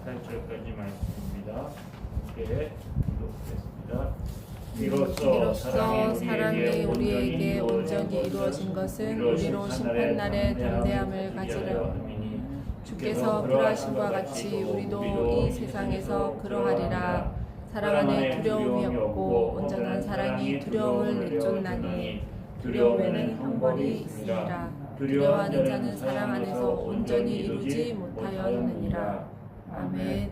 8절까지 말씀입니다. 함께 읽어보겠습니다. 이로써 사랑이 우리에게 온전히 이루어진 것은 우리로 심판날에 담대함을 가지려 함이니 주께서 그러하심과 같이 우리도 이 세상에서 그러하리라. 사랑 안에 두려움이 없고 온전한 사랑이 두려움을 내쫓나니 두려움에는 형벌이 있으리라. 두려워하는 자는 사랑 안에서 온전히 이루지 못하였느니라. 아멘.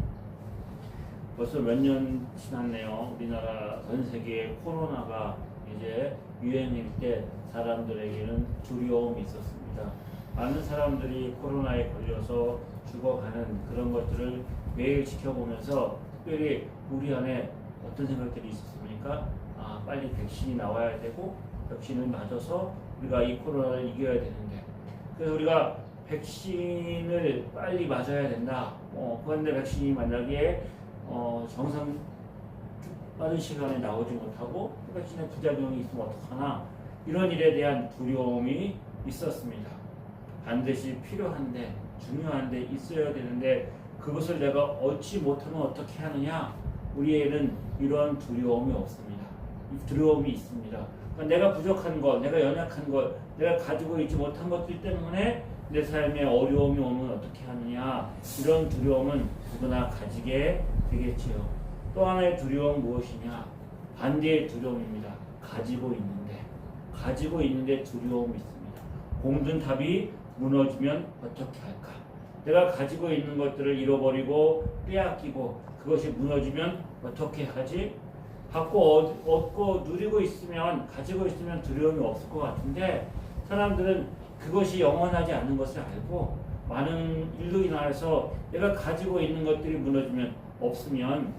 벌써 몇 년 지났네요. 우리나라 전 세계에 코로나가 이제 유행일 때 사람들에게는 두려움이 있었습니다. 많은 사람들이 코로나에 걸려서 죽어가는 그런 것들을 매일 지켜보면서 특별히 우리 안에 어떤 생각들이 있었습니까? 빨리 백신이 나와야 되고 백신을 맞아서 우리가 이 코로나를 이겨야 되는데, 그래서 우리가 백신을 빨리 맞아야 된다. 그런데 백신이 만약에 정상 빠른 시간에 나오지 못하고 백신의 부작용이 있으면 어떡하나, 이런 일에 대한 두려움이 있었습니다. 반드시 필요한데 중요한데 있어야 되는데 그것을 내가 얻지 못하면 어떻게 하느냐? 우리에는 이런 두려움이 없습니다. 이 두려움이 있습니다. 그러니까 내가 부족한 것, 내가 연약한 것, 내가 가지고 있지 못한 것들 때문에 내 삶에 어려움이 오면 어떻게 하느냐? 이런 두려움은 누구나 가지게 되겠지요. 또 하나의 두려움은 무엇이냐? 반대의 두려움입니다. 가지고 있는데 두려움이 있습니다. 공든탑이 무너지면 어떻게 할까? 내가 가지고 있는 것들을 잃어버리고 빼앗기고 그것이 무너지면 어떻게 하지? 얻고 누리고 있으면, 가지고 있으면 두려움이 없을 것 같은데, 사람들은 그것이 영원하지 않은 것을 알고 많은 일로 인하여서 내가 가지고 있는 것들이 무너지면, 없으면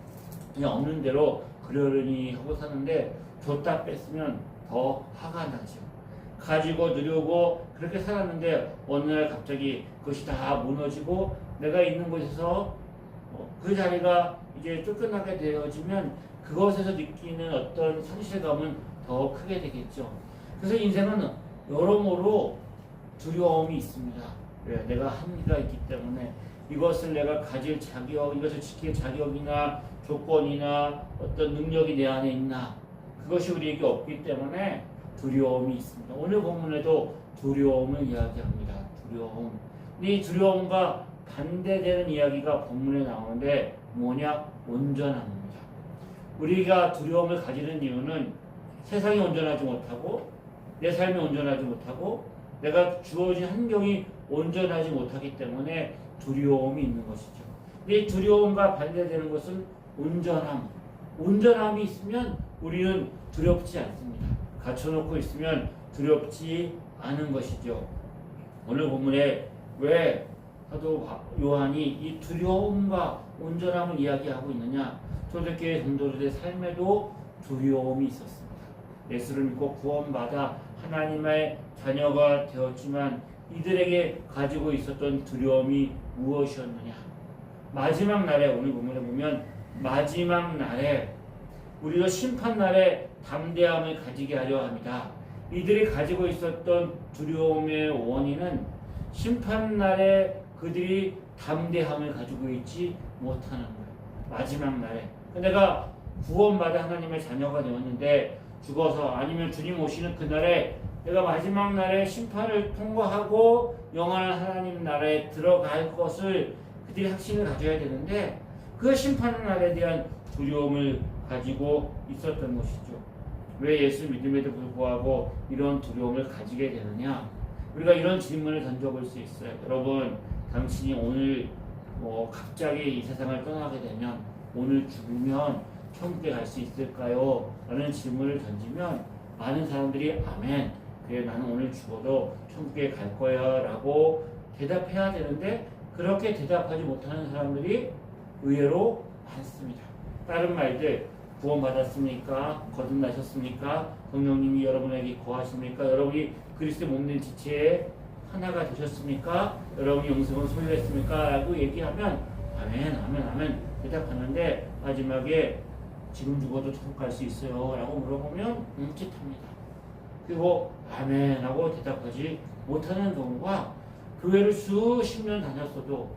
그냥 없는 대로 그러려니 하고 사는데, 줬다 뺐으면 더 화가 나죠. 가지고 누리고 그렇게 살았는데 어느 날 갑자기 그것이 다 무너지고 내가 있는 곳에서 그 자리가 이제 쫓겨나게 되어지면 그것에서 느끼는 어떤 상실감은 더 크게 되겠죠. 그래서 인생은 여러모로 두려움이 있습니다. 왜? 내가 한계가 있기 때문에 이것을 내가 가질 자격, 이것을 지킬 자격이나 조건이나 어떤 능력이 내 안에 있나, 그것이 우리에게 없기 때문에 두려움이 있습니다. 오늘 본문에도 두려움을 이야기합니다. 두려움. 이 두려움과 반대되는 이야기가 본문에 나오는데 뭐냐? 온전함입니다. 우리가 두려움을 가지는 이유는 세상이 온전하지 못하고 내 삶이 온전하지 못하고 내가 주어진 환경이 온전하지 못하기 때문에 두려움이 있는 것이죠. 이 두려움과 반대되는 것은 온전함. 온전함이 있으면 우리는 두렵지 않습니다. 갖춰놓고 있으면 두렵지 않은 것이죠. 오늘 본문에 왜 사도 요한이 이 두려움과 온전함을 이야기하고 있느냐? 초대교회 성도들의 삶에도 두려움이 있었습니다. 예수를 믿고 구원받아 하나님의 자녀가 되었지만 이들에게 가지고 있었던 두려움이 무엇이었느냐? 마지막 날에, 오늘 본문에 보면 마지막 날에 우리도 심판날에 담대함을 가지게 하려 합니다. 이들이 가지고 있었던 두려움의 원인은 심판날에 그들이 담대함을 가지고 있지 못하는 거예요. 마지막 날에 내가 구원받아 하나님의 자녀가 되었는데 죽어서, 아니면 주님 오시는 그날에 내가 마지막 날에 심판을 통과하고 영원한 하나님 나라에 들어갈 것을 그들이 확신을 가져야 되는데 그 심판날에 대한 두려움을 가지고 있었던 것이죠. 왜 예수 믿음에도 불구하고 이런 두려움을 가지게 되느냐? 우리가 이런 질문을 던져볼 수 있어요. 여러분, 당신이 오늘 갑자기 이 세상을 떠나게 되면, 오늘 죽으면 천국에 갈 수 있을까요? 라는 질문을 던지면 많은 사람들이 아멘, 그래 나는 오늘 죽어도 천국에 갈 거야 라고 대답해야 되는데, 그렇게 대답하지 못하는 사람들이 의외로 많습니다. 다른 말들, 구원받았습니까? 거듭나셨습니까? 성령님이 여러분에게 거하십니까? 여러분이 그리스도의 몸된 지체에 하나가 되셨습니까? 여러분이 영생을 소유했습니까? 라고 얘기하면 아멘, 아멘, 아멘 대답하는데, 마지막에 지금 죽어도 천국 갈 수 있어요? 라고 물어보면 멈칫합니다. 그리고 아멘 하고 대답하지 못하는 경우가, 교회를 수십 년 다녔어도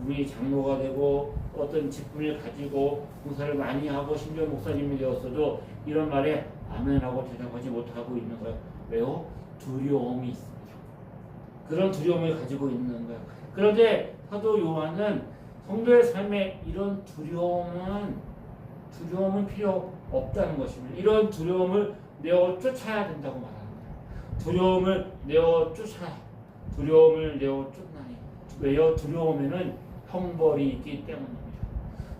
우리 장로가 되고 어떤 직분을 가지고 봉사를 많이 하고 심지어 목사님이 되었어도 이런 말에 아멘하고 대답하지 못하고 있는 거예요. 왜요? 두려움이 있습니다. 그런 두려움을 가지고 있는 거예요. 그런데 사도 요한은 성도의 삶에 이런 두려움은 필요 없다는 것입니다. 이런 두려움을 내어 쫓아야 된다고 말합니다. 두려움을 내어 쫓나니. 왜요? 두려움에는 형벌이 있기 때문입니다.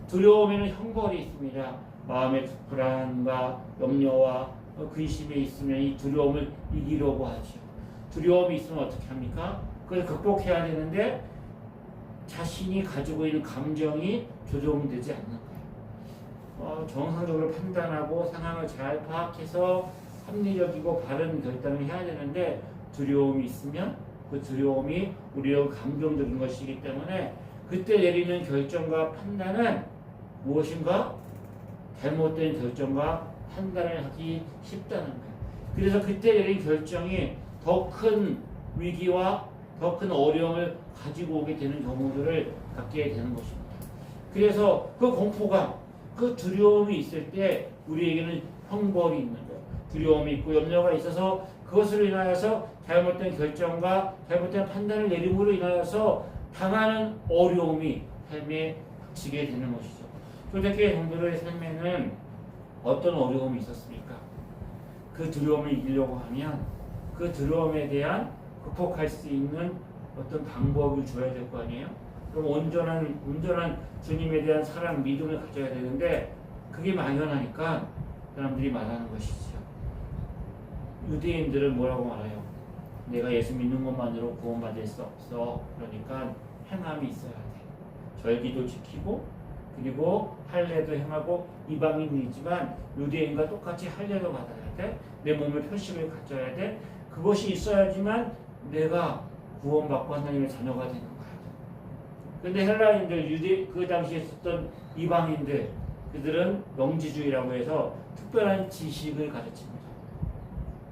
두려움에는 형벌이 있습니다. 마음의 불안과 염려와 근심이 있으면 이 두려움을 이기려고 하죠. 두려움이 있으면 어떻게 합니까? 그걸 극복해야 되는데 자신이 가지고 있는 감정이 조정되지 않는 거예요. 정상적으로 판단하고 상황을 잘 파악해서 합리적이고 바른 결단을 해야 되는데 두려움이 있으면 그 두려움이 우리의 감정적인 것이기 때문에 그때 내리는 결정과 판단은 무엇인가? 잘못된 결정과 판단을 하기 쉽다는 거예요. 그래서 그때 내린 결정이 더 큰 위기와 더 큰 어려움을 가지고 오게 되는 경우들을 갖게 되는 것입니다. 그래서 그 공포감, 그 두려움이 있을 때 우리에게는 형벌이 있는 거예요. 두려움이 있고 염려가 있어서 그것으로 인하여서 잘못된 결정과 잘못된 판단을 내림으로 인하여서 당하는 어려움이 삶에 닥치게 되는 것이죠. 초대교회 성도들의 삶에는 어떤 어려움이 있었습니까? 그 두려움을 이기려고 하면 그 두려움에 대한 극복할 수 있는 어떤 방법을 줘야 될 거 아니에요? 그럼 온전한 주님에 대한 사랑, 믿음을 가져야 되는데 그게 막연하니까 사람들이 말하는 것이죠. 유대인들은 뭐라고 말해요? 내가 예수 믿는 것만으로 구원받을 수 없어. 그러니까 행함이 있어야 돼. 절기도 지키고 그리고 할례도 행하고 이방인이지만 유대인과 똑같이 할례도 받아야 돼. 내 몸에 표식을 가져야 돼. 그것이 있어야지만 내가 구원받고 하나님의 자녀가 되는 거야. 근데 헬라인들, 그 당시에 있었던 이방인들, 그들은 영지주의라고 해서 특별한 지식을 가르칩니다.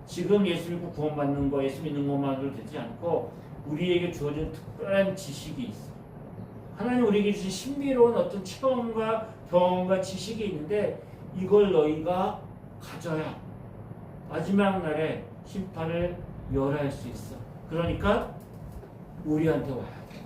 지금 예수 믿고 구원받는 거, 예수 믿는 것만으로 되지 않고 우리에게 주어진 특별한 지식이 있어. 하나님 우리에게 주신 신비로운 어떤 체험과 경험과 지식이 있는데 이걸 너희가 가져야 마지막 날에 심판을 멸할 수 있어. 그러니까 우리한테 와야 돼.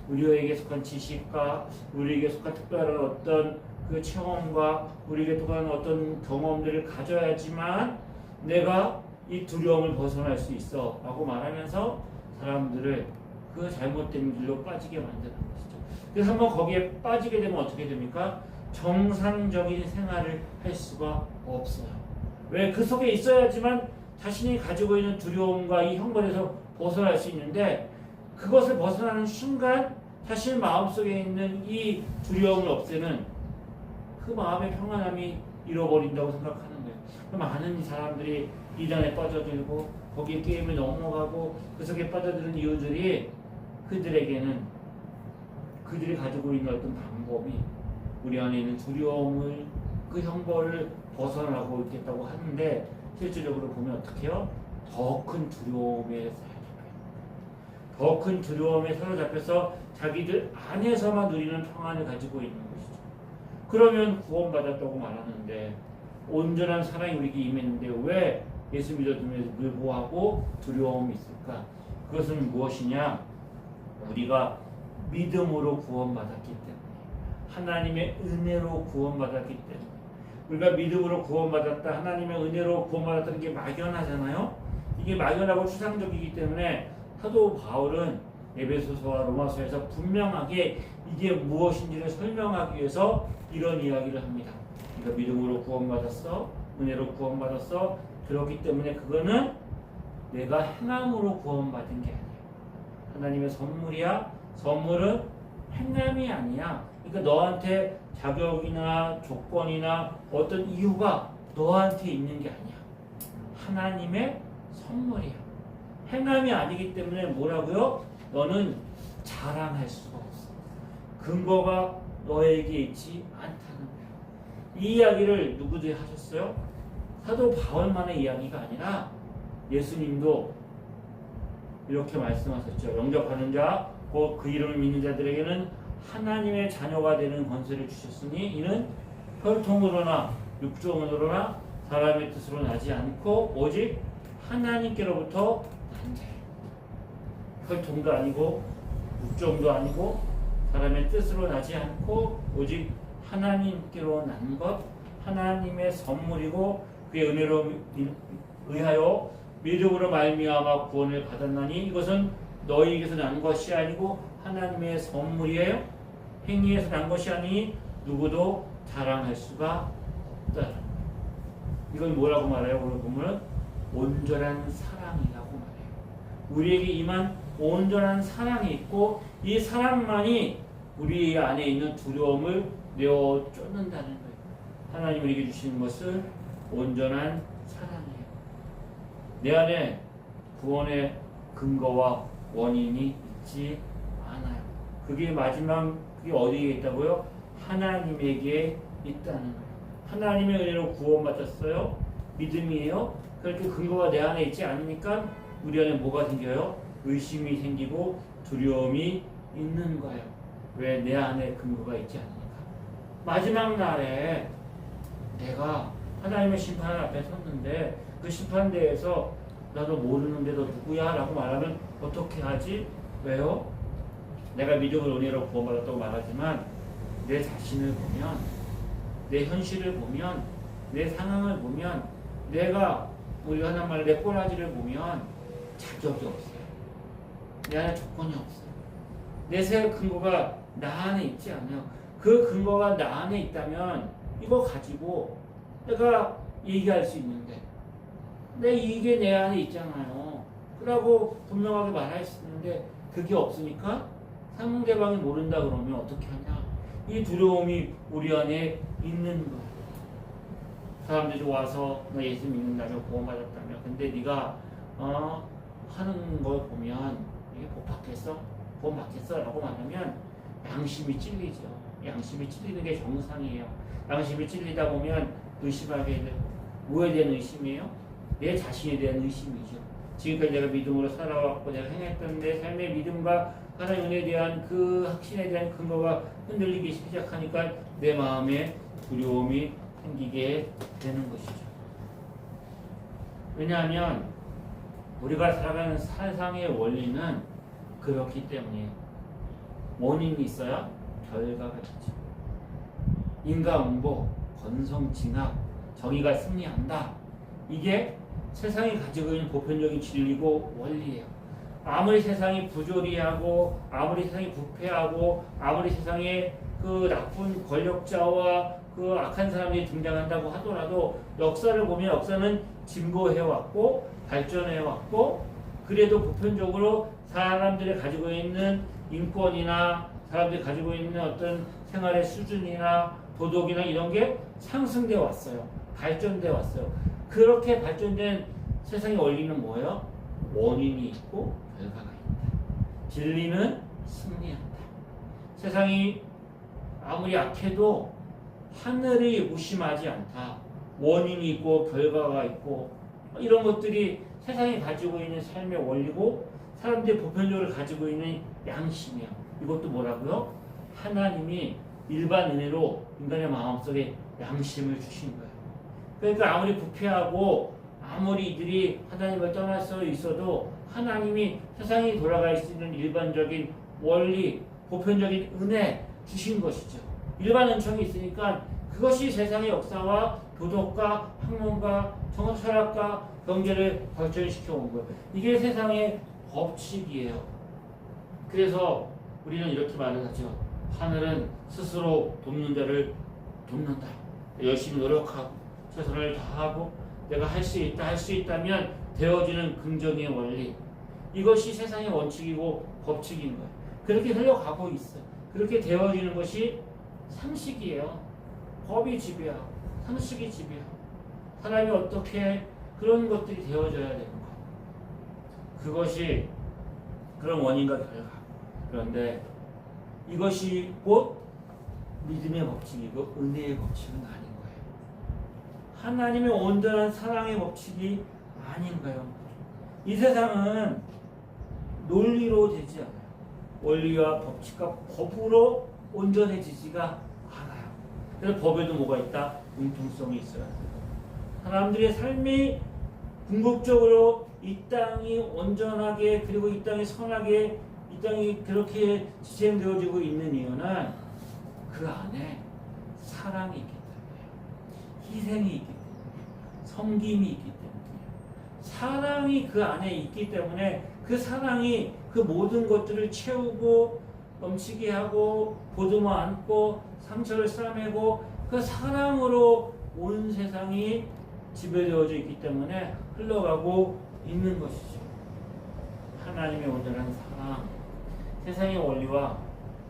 우리에게 속한 지식과 우리에게 속한 특별한 어떤 그 체험과 우리에게 속한 어떤 경험들을 가져야지만 내가 이 두려움을 벗어날 수 있어 라고 말하면서 사람들을 그 잘못된 길로 빠지게 만드는 것이죠. 그래서 한번 거기에 빠지게 되면 어떻게 됩니까? 정상적인 생활을 할 수가 없어요. 왜? 그 속에 있어야지만 자신이 가지고 있는 두려움과 이 형벌에서 벗어날 수 있는데 그것을 벗어나는 순간 자신 마음속에 있는 이 두려움을 없애는 그 마음의 평안함이 잃어버린다고 생각하는 거예요. 많은 사람들이 이단에 빠져들고 거기에 게임에 넘어가고 그 속에 빠져드는 이유들이 그들에게는 그들이 가지고 있는 어떤 방법이 우리 안에 있는 두려움을 그 형벌을 벗어나고 있겠다고 하는데 실질적으로 보면 어떻게 해요? 더 큰 두려움에 사로잡혀요. 더 큰 두려움에 사로잡혀서 자기들 안에서만 누리는 평안을 가지고 있는 것이죠. 그러면 구원받았다고 말하는데 온전한 사랑이 우리에게 임했는데 왜 예수 믿었음에도 불구하고 두려움이 있을까? 그것은 무엇이냐? 우리가 믿음으로 구원받았기 때문에 하나님의 은혜로 구원받았기 때문에 우리가 믿음으로 구원받았다 하나님의 은혜로 구원받았다는 게 막연하잖아요. 이게 막연하고 추상적이기 때문에 사도 바울은 에베소서와 로마서에서 분명하게 이게 무엇인지를 설명하기 위해서 이런 이야기를 합니다. 그러니까 믿음으로 구원받았어, 은혜로 구원받았어. 그렇기 때문에 그거는 내가 행함으로 구원받은 게 아니에요. 하나님의 선물이야. 선물은 행함이 아니야. 그러니까 너한테 자격이나 조건이나 어떤 이유가 너한테 있는 게 아니야. 하나님의 선물이야. 행함이 아니기 때문에 뭐라고요? 너는 자랑할 수가 없어. 근거가 너에게 있지 않다는 거야. 이 이야기를 누구들이 하셨어요? 사도 바울만의 이야기가 아니라 예수님도 이렇게 말씀하셨죠. 영접하는 자, 곧 그 이름을 믿는 자들에게는 하나님의 자녀가 되는 권세를 주셨으니 이는 혈통으로나 육종으로나 사람의 뜻으로 나지 않고 오직 하나님께로부터 난 자예요. 혈통도 아니고 육종도 아니고 사람의 뜻으로 나지 않고 오직 하나님께로 난 것, 하나님의 선물이고 그의 은혜로 의하여 믿음으로 말미암아 구원을 받았나니 이것은 너희에게서 난 것이 아니고 하나님의 선물이에요. 행위에서 난 것이 아니니 누구도 자랑할 수가 없다. 이건 뭐라고 말해요? 오늘 보면 온전한 사랑이라고 말해요. 우리에게 임한 온전한 사랑이 있고 이 사랑만이 우리 안에 있는 두려움을 내어 쫓는다는 거예요. 하나님이 우리에게 주신 것은 온전한 사랑이에요. 내 안에 구원의 근거와 원인이 있지 않아요. 그게 그게 어디에 있다고요? 하나님에게 있다는 거예요. 하나님의 은혜로 구원받았어요. 믿음이에요. 그렇게 근거가 내 안에 있지 않으니까 우리 안에 뭐가 생겨요? 의심이 생기고 두려움이 있는 거예요. 왜? 내 안에 근거가 있지 않으니까. 마지막 날에 내가 하나님의 심판 앞에 섰는데 그 심판대에서 나도 모르는데 너 누구야? 라고 말하면 어떻게 하지? 왜요? 내가 믿음을 은혜로 구원받았다고 말하지만 내 자신을 보면, 내 현실을 보면, 내 상황을 보면, 우리가 하는 말, 내 꼬라지를 보면 자격이 없어요. 내 안에 조건이 없어요. 내 새 근거가 나 안에 있지 않아요. 그 근거가 나 안에 있다면 이거 가지고 내가 얘기할 수 있는데 이게 내 안에 있잖아요. 그러고 분명하게 말할 수 있는데 그게 없으니까 상대방이 모른다 그러면 어떻게 하냐. 이 두려움이 우리 안에 있는 거예요. 사람들이 와서 너 예수 믿는다며 구원받았다며 근데 네가 하는 걸 보면 이게 복 받겠어? 구원 받겠어? 라고 말하면 양심이 찔리죠. 양심이 찔리는 게 정상이에요. 양심이 찔리다 보면 의심하게 되고 뭐에 대한 의심이에요? 내 자신에 대한 의심이죠. 지금까지 내가 믿음으로 살아왔고 내가 행했던 내 삶의 믿음과 하나님 은혜에 대한 그 확신에 대한 근거가 흔들리기 시작하니까 내 마음에 두려움이 생기게 되는 것이죠. 왜냐하면 우리가 살아가는 세상의 원리는 그렇기 때문에 원인이 있어야 결과가 있죠. 인과응보, 권성징악, 정의가 승리한다. 이게 세상이 가지고 있는 보편적인 진리고 원리예요. 아무리 세상이 부조리하고 아무리 세상이 부패하고 아무리 세상에 그 나쁜 권력자와 그 악한 사람이 등장한다고 하더라도 역사를 보면 역사는 진보해왔고 발전해왔고 그래도 보편적으로 사람들이 가지고 있는 인권이나 사람들이 가지고 있는 어떤 생활의 수준이나 도덕이나 이런 게 상승되어 왔어요. 발전되어 왔어요. 그렇게 발전된 세상의 원리는 뭐예요? 원인이 있고 결과가 있다. 진리는 승리한다. 세상이 아무리 약해도 하늘이 무심하지 않다. 원인이 있고 결과가 있고 이런 것들이 세상이 가지고 있는 삶의 원리고 사람들이 보편적으로 가지고 있는 양심이야. 이것도 뭐라고요? 하나님이 일반 은혜로 인간의 마음속에 양심을 주신 거예요. 그러니까 아무리 부패하고 아무리 이들이 하나님을 떠날 수 있어도 하나님이 세상이 돌아갈 수 있는 일반적인 원리, 보편적인 은혜 주신 것이죠. 일반 은총이 있으니까 그것이 세상의 역사와 도덕과 학문과 철학과 경제를 발전시켜 온 거예요. 이게 세상의 법칙이에요. 그래서 우리는 이렇게 말을 하죠. 하늘은 스스로 돕는 자를 돕는다. 열심히 노력하고 최선을 다하고 내가 할 수 있다면 되어지는 긍정의 원리. 이것이 세상의 원칙이고 법칙인 거예요. 그렇게 흘러가고 있어요. 그렇게 되어지는 것이 상식이에요. 법이 지배하고 상식이 지배하고 사람이 어떻게 그런 것들이 되어져야 되는 거예요. 그것이 그런 원인과 결과. 그런데 이것이 곧 믿음의 법칙이고 은혜의 법칙은 아닌 거예요. 하나님의 온전한 사랑의 법칙이 아닌 거예요. 이 세상은 논리로 되지 않아요. 원리와 법칙과 법으로 온전해지지가 않아요. 그래서 법에도 뭐가 있다? 융통성이 있어요. 사람들의 삶이 궁극적으로 이 땅이 온전하게 그리고 이 땅이 선하게 이 땅이 그렇게 지탱되어지고 있는 이유는 그 안에 사랑이 있기 때문이에요. 희생이 있기 때문에 섬김이 있기 때문이에요. 사랑이 그 안에 있기 때문에 그 사랑이 그 모든 것들을 채우고 넘치게 하고 보듬어 안고 상처를 싸매고 그 사랑으로 온 세상이 지배되어져 있기 때문에 흘러가고 있는 것이죠. 하나님의 온전한 사랑, 세상의 원리와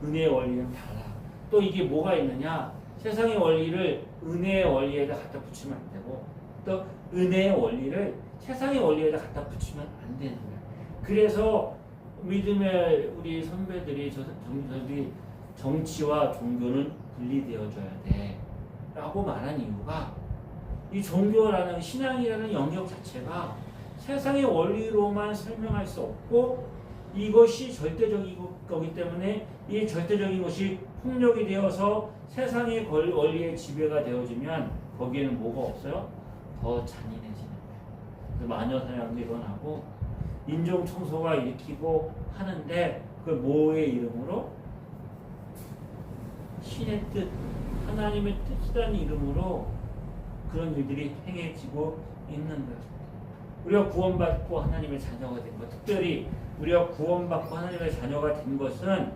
은혜의 원리는 달라. 또 이게 뭐가 있느냐? 세상의 원리를 은혜의 원리에다 갖다 붙이면 안 되고 또 은혜의 원리를 세상의 원리에다 갖다 붙이면 안 되는 거예요. 그래서 믿음의 우리 선배들이 저들이 정치와 종교는 분리되어져야 돼 라고 말한 이유가 이 종교라는 신앙이라는 영역 자체가 세상의 원리로만 설명할 수 없고 이것이 절대적인 거기 때문에 이 절대적인 것이 폭력이 되어서 세상의 원리의 지배가 되어지면 거기에는 뭐가 없어요? 더 잔인해지는 거예요. 마녀 사냥도 일어나고 인종 청소가 일으키고 하는데 그 뭐의 이름으로? 신의 뜻, 하나님의 뜻이라는 이름으로 그런 일들이 행해지고 있는 거예요. 우리가 구원받고 하나님의 자녀가 된 것, 특별히 우리가 구원받고 하나님의 자녀가 된 것은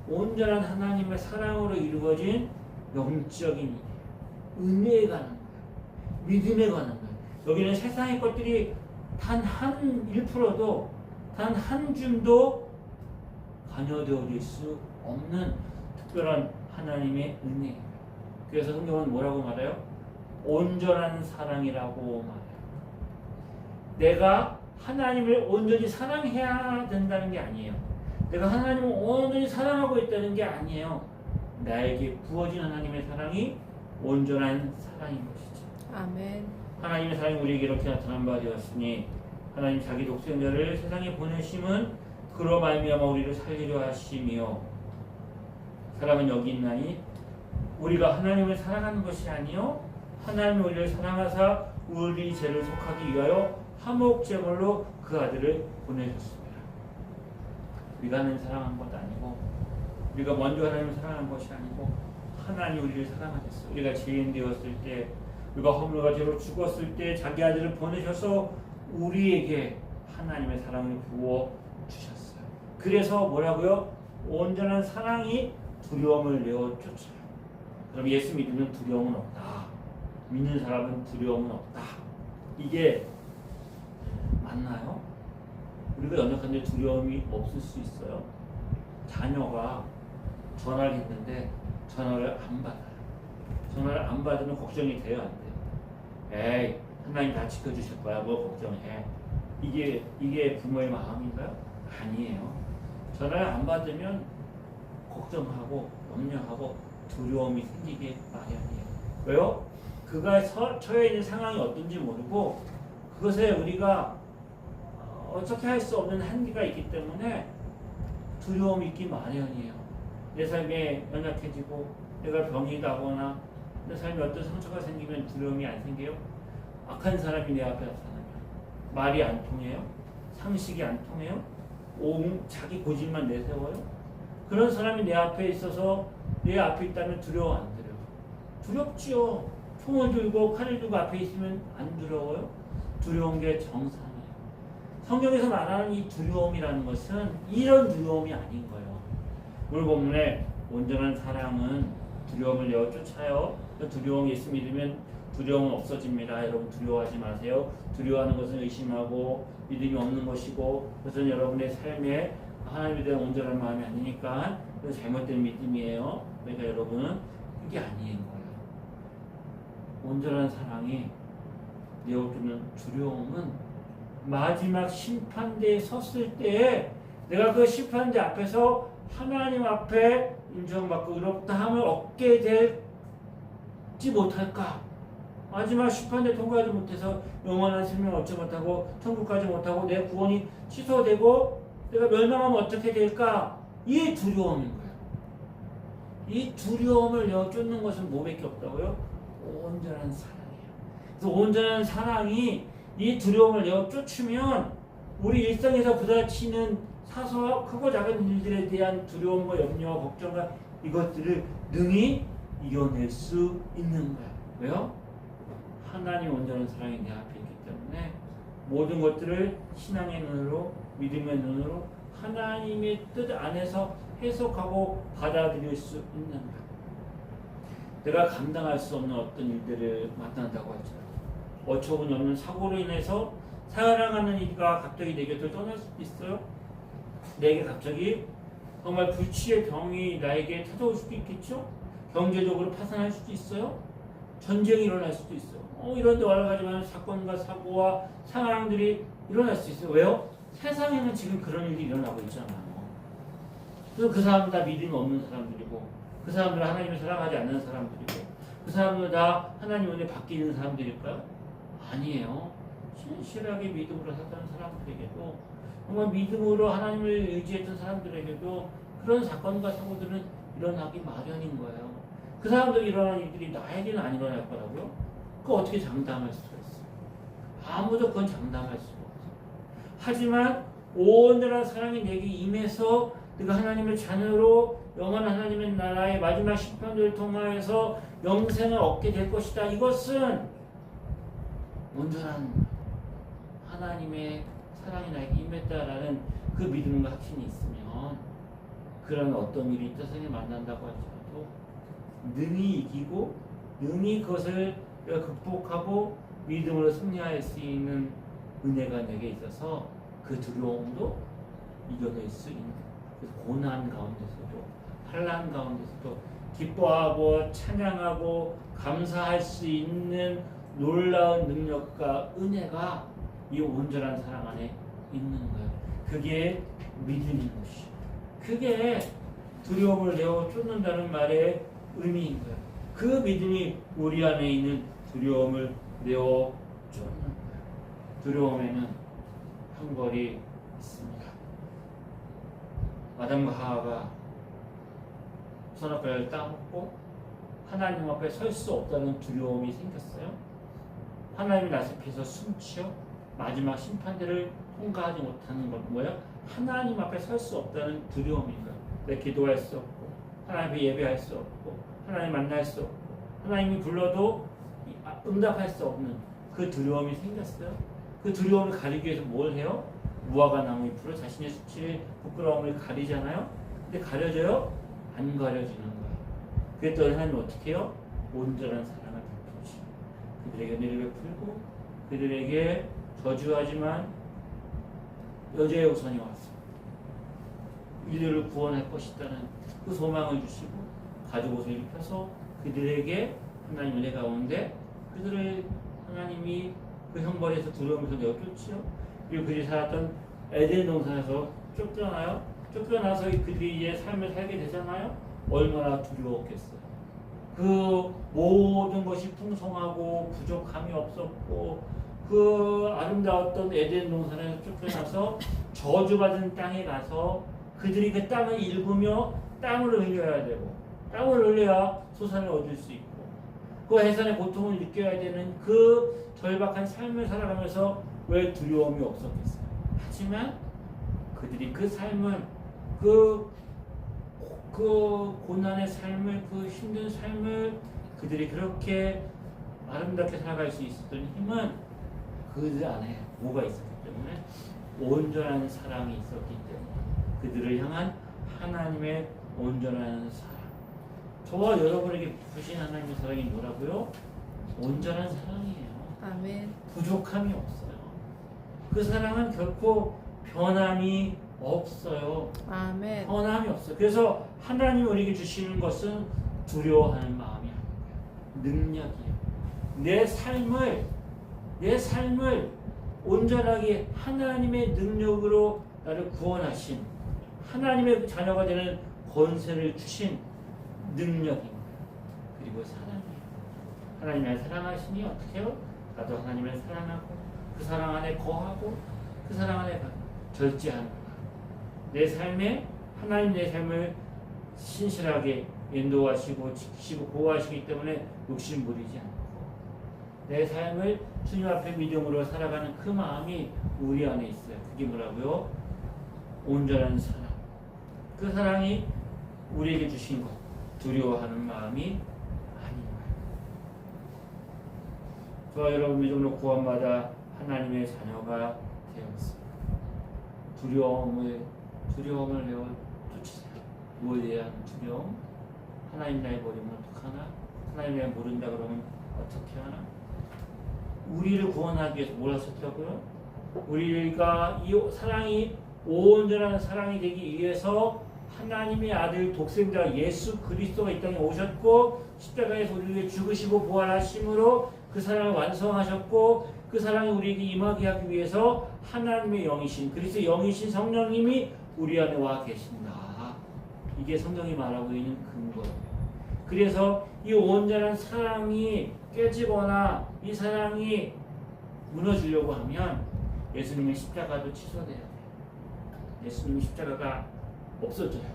온전한 하나님의 사랑으로 이루어진 영적인 일이에요. 은혜에 관한 거예요. 믿음에 관한 거예요. 여기는 세상의 것들이 단 한 1%도 단 한 줌도 관여되어질 수 없는 특별한 하나님의 은혜예요. 그래서 성경은 뭐라고 말해요? 온전한 사랑이라고 말해요. 내가 하나님을 온전히 사랑해야 된다는 게 아니에요. 내가 하나님을 온전히 사랑하고 있다는 게 아니에요. 나에게 부어진 하나님의 사랑이 온전한 사랑인 것이죠. 아멘. 하나님의 사랑이 우리에게 이렇게 나타난 바 되었으니 하나님 자기 독생자를 세상에 보내심은 그로 말미암아 우리를 살리려 하심이요 사람은 여기 있나니 우리가 하나님을 사랑하는 것이 아니요 하나님이 우리를 사랑하사 우리 죄를 속하기 위하여 화목제물로 그 아들을 보내셨습니다. 우리가 하나님을 사랑한 것 아니고 우리가 먼저 하나님을 사랑한 것이 아니고 하나님이 우리를 사랑하셨어요. 우리가 죄인 되었을 때 우리가 허물과 죄로 죽었을 때 자기 아들을 보내셔서 우리에게 하나님의 사랑을 부어 주셨어요. 그래서 뭐라고요? 온전한 사랑이 두려움을 내어 쫓아요. 그럼 예수 믿으면 두려움은 없다. 믿는 사람은 두려움은 없다. 이게 맞나요? 우리가 연약한데 두려움이 없을 수 있어요? 자녀가 전화를 했는데 전화를 안 받아요. 전화를 안 받으면 걱정이 돼요, 안 돼요? 에이, 하나님 다 지켜주실 거야. 뭐 걱정해. 이게 부모의 마음인가요? 아니에요. 전화를 안 받으면 걱정하고 염려하고 두려움이 생기게 마련이에요. 왜요? 그가 처해 있는 상황이 어떤지 모르고 그것에 우리가 어떻게 할 수 없는 한계가 있기 때문에 두려움이 있기 마련이에요. 내 삶에 연약해지고 내가 병이 나거나 내 삶에 어떤 상처가 생기면 두려움이 안 생겨요? 악한 사람이 내 앞에 나타나면 말이 안 통해요? 상식이 안 통해요? 자기 고집만 내세워요? 그런 사람이 내 앞에 있어서 내 앞에 있다면 두려워 안 두려워? 두렵지요. 총을 들고 칼을 들고 앞에 있으면 안 두려워요? 두려운 게 정상이에요. 성경에서 말하는 이 두려움이라는 것은 이런 두려움이 아닌 거예요. 오늘 본문에 온전한 사랑은 두려움을 내어 쫓아요. 두려움 예수 믿으면 두려움은 없어집니다. 여러분 두려워하지 마세요. 두려워하는 것은 의심하고 믿음이 없는 것이고 그것은 여러분의 삶에 하나님에 대한 온전한 마음이 아니니까 잘못된 믿음이에요. 그러니까 여러분은 그게 아닌 거예요. 온전한 사랑이 내어주는 두려움은 마지막 심판대에 섰을 때에 내가 그 심판대 앞에서 하나님 앞에 인정받고 의롭다함을 얻게 될지 못할까? 마지막 심판대 통과하지 못해서 영원한 생명을 얻지 못하고 천국 가지 못하고 내 구원이 취소되고 내가 멸망하면 어떻게 될까? 이 두려움인 거예요. 이 두려움을 쫓는 것은 뭐밖에 없다고요? 온전한 사랑이에요. 그래서 온전한 사랑이 이 두려움을 쫓으면 우리 일상에서 부딪히는 사소하고 크고 작은 일들에 대한 두려움과 염려와 걱정과 이것들을 능히 이겨낼 수 있는 거야. 왜요? 하나님 온전한 사랑이 내 앞에 있기 때문에 모든 것들을 신앙의 눈으로, 믿음의 눈으로 하나님의 뜻 안에서 해석하고 받아들일 수 있는 거야. 내가 감당할 수 없는 어떤 일들을 만난다고 하죠. 어처구니 없는 사고로 인해서 사랑하는 이가 갑자기 내 곁을 떠날 수도 있어요. 내게 갑자기 정말 불치의 병이 나에게 찾아올 수도 있겠죠. 경제적으로 파산할 수도 있어요. 전쟁이 일어날 수도 있어요. 이런 데 여러 가지 많은 사건과 사고와 상황들이 일어날 수 있어요. 왜요? 세상에는 지금 그런 일이 일어나고 있잖아요. 그래서 그 사람은 다 믿음이 없는 사람들이고, 그 사람들은 하나님을 사랑하지 않는 사람들이고, 그 사람들은 다 하나님 은혜 받게 있는 사람들일까요? 아니에요. 신실하게 믿음으로 살던 사람들에게도, 정말 믿음으로 하나님을 의지했던 사람들에게도 그런 사건과 사고들은 일어나기 마련인 거예요. 그 사람들이 일어난 일들이 나에게는 안 일어날 거라고요? 그거 어떻게 장담할 수가 있어요? 아무도 그건 장담할 수가 없어요. 하지만 온전한 사랑이 내게 임해서 내가 하나님의 자녀로 영원한 하나님의 나라의 마지막 심판을 통하여서 영생을 얻게 될 것이다. 이것은 온전한 하나님의 사랑이 나에게 임했다라는 그 믿음과 확신이 있으면 그런 어떤 일이 세상에 만난다고 할지라도 능히 이기고 능히 그것을 극복하고 믿음으로 승리할 수 있는 은혜가 내게 있어서 그 두려움도 이겨낼 수 있는, 그래서 고난 가운데서도 환난 가운데서도 기뻐하고 찬양하고 감사할 수 있는 놀라운 능력과 은혜가 이 온전한 사랑 안에 있는 거예요. 그게 믿음인 것이에요. 그게 두려움을 내어 쫓는다는 말의 의미인 거예요. 그 믿음이 우리 안에 있는 두려움을 내어 쫓는 거예요. 두려움에는 형벌이 있습니다. 아담과 하와가 선악과를 따먹고 하나님 앞에 설 수 없다는 두려움이 생겼어요. 하나님의 나서피에서 숨지어 마지막 심판대를 통과하지 못하는 건 뭐야? 하나님 앞에 설 수 없다는 두려움인 거야. 내 기도할 수 없고 하나님 앞에 예배할 수 없고 하나님 만날 수 없고 하나님이 불러도 응답할 수 없는 그 두려움이 생겼어요. 그 두려움을 가리기 위해서 뭘 해요? 무화과 나무 잎으로 자신의 수치를 부끄러움을 가리잖아요. 근데 가려져요? 안 가려지는 거예요. 그랬더니 하나님은 어떻게 해요? 온전한 사랑을 베푸시고 그들에게 은혜를 베풀고 그들에게 저주하지만 여자의 우선이 왔어. 인류를 구원할 것이라는 그 소망을 주시고 가죽 옷을 입혀서 그들에게 하나님 은혜 가운데 그들을 하나님이 그 형벌에서 두려움에서 내어쫓지요. 그리고 그들이 살았던 에덴 동산에서 쫓겨나요. 쫓겨나서 그들이 이제 삶을 살게 되잖아요. 얼마나 두려웠겠어요. 그 모든 것이 풍성하고 부족함이 없었고 그 아름다웠던 에덴 동산에서 쫓겨나서 저주받은 땅에 가서 그들이 그 땅을 일구며 땅을 흘려야 되고 땅을 흘려야 소산을 얻을 수 있고 그 해산의 고통을 느껴야 되는 그 절박한 삶을 살아가면서 왜 두려움이 없었겠어요? 하지만 그들이 그 삶을 그 고난의 삶을 그 힘든 삶을 그들이 그렇게 아름답게 살아갈 수 있었던 힘은 그들 안에 뭐가 있었기 때문에 온전한 사랑이 있었기 때문에 그들을 향한 하나님의 온전한 사랑. 저와 여러분에게 부신 하나님의 사랑이 뭐라고요? 온전한 사랑이에요. 아멘. 부족함이 없어요. 그 사랑은 결코 변함이 없어요. 아멘. 변함이 없어요. 그래서 하나님이 우리에게 주시는 것은 두려워하는 마음이 아니고요. 능력이에요. 내 삶을 온전하게 하나님의 능력으로 나를 구원하신 하나님의 자녀가 되는 권세를 주신 능력입니다. 그리고 사랑이에요. 하나님이 나를 사랑하시니 어떻게 해요? 나도 하나님을 사랑하고 그 사랑 안에 거하고 그 사랑 안에 절제하는 거야. 내 삶에 하나님 내 삶을 신실하게 인도하시고 지키시고 보호하시기 때문에 욕심 부리지 않고 내 삶을 주님 앞에 믿음으로 살아가는 그 마음이 우리 안에 있어요. 그게 뭐라고요? 온전한 사랑. 그 사랑이 우리에게 주신 것, 두려워하는 마음이 아닌 거예요. 저와 여러분 믿음으로 구원받아 하나님의 자녀가 되었습니다. 두려움을 배워 쫓으세요. 무엇에 대한 두려움? 하나님 나의 버리면 어떡하나? 하나님 나의 모른다 그러면 어떻게 하나? 우리를 구원하기 위해서 뭘 하셨다고요? 우리가 이 사랑이 온전한 사랑이 되기 위해서 하나님의 아들 독생자 예수 그리스도가 이 땅에 오셨고 십자가에서 우리를 죽으시고 부활하심으로 그 사랑을 완성하셨고 그 사랑이 우리에게 임하게 하기 위해서 하나님의 영이신 그리스도의 영이신 성령님이 우리 안에 와 계신다. 이게 성경이 말하고 있는 근거예요. 그래서 이 온전한 사랑이 깨지거나 이 사랑이 무너지려고 하면 예수님의 십자가도 취소돼야 돼요. 예수님의 십자가가 없어져야 돼요.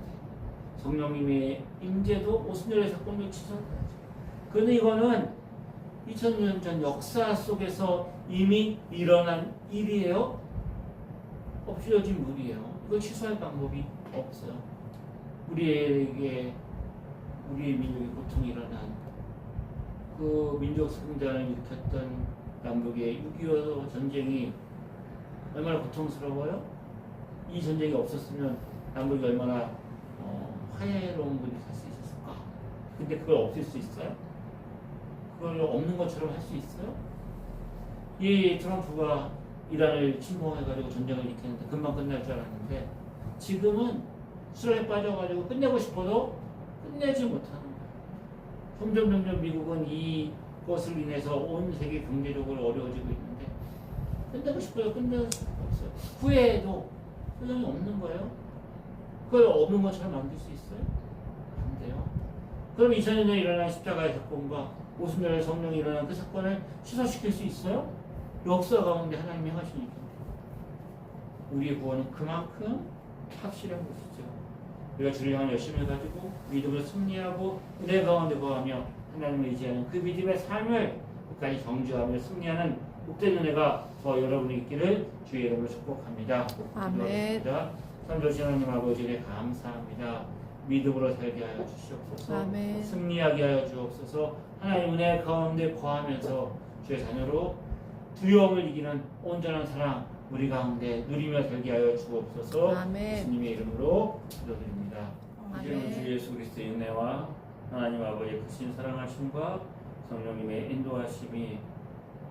성령님의 임재도 오순절의 사건도 취소돼야 돼요. 그런데 이거는 2000년 전 역사 속에서 이미 일어난 일이에요. 엎질러진 물이에요. 이걸 취소할 방법이 없어요. 우리의 민족의 고통이 일어난 그 민족 승전을 일으켰던 남북의 6.25 전쟁이 얼마나 고통스러워요? 이 전쟁이 없었으면 남북이 얼마나 화해로운 분이 살 수 있었을까? 근데 그걸 없앨 수 있어요? 그걸 없는 것처럼 할 수 있어요? 이 트럼프가 이란을 침공해가지고 전쟁을 일으켰는데 금방 끝날 줄 알았는데 지금은 수렁에 빠져가지고 끝내고 싶어도 끝내지 못하는 거예요. 점점 미국은 이것을 인해서 온 세계 경제적으로 어려워지고 있는데 끝내고 싶어도 끝낼 수 없어요. 후회해도 소용이 없는 거예요. 그걸 없는 것처럼 만들 수 있어요? 안 돼요. 그럼 2000년에 일어난 십자가의 사건과 오순절에 성령이 일어난 그 사건을 취소시킬 수 있어요? 역사 가운데 하나님이 하신 일인데 우리의 구원은 그만큼 확실한 것이죠. 우리가 주를 향한 열심을 가지고 믿음으로 승리하고 은혜 가운데 거하며 하나님을 의지하는 그 믿음의 삶을 끝까지 경주하며 승리하는 복된 은혜가 저와 여러분이 있기를 주의 이름으로 축복합니다. 아멘. 선조신 하나님 아버지께 감사합니다. 믿음으로 살게 하여 주시옵소서. 아멘. 승리하게 하여 주옵소서. 하나님 은혜 가운데 거하면서 주의 자녀로 두려움을 이기는 온전한 사랑 우리 가운데 누리며 살게 하여 주옵소서. 아멘. 예수님의 이름으로 기도드립니다. 아멘. 이제는 주 예수 그리스도의 은혜와 하나님 아버지의 크신 사랑하심과 성령님의 인도하심이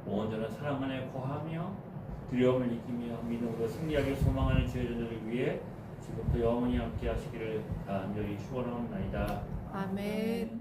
온전한 사랑 안에 거하며 두려움을 이기며 믿음으로 승리하게 소망하는 주의 자녀를 위해 지금부터 영원히 함께 하시기를 간절히 축원하옵나이다. 아멘.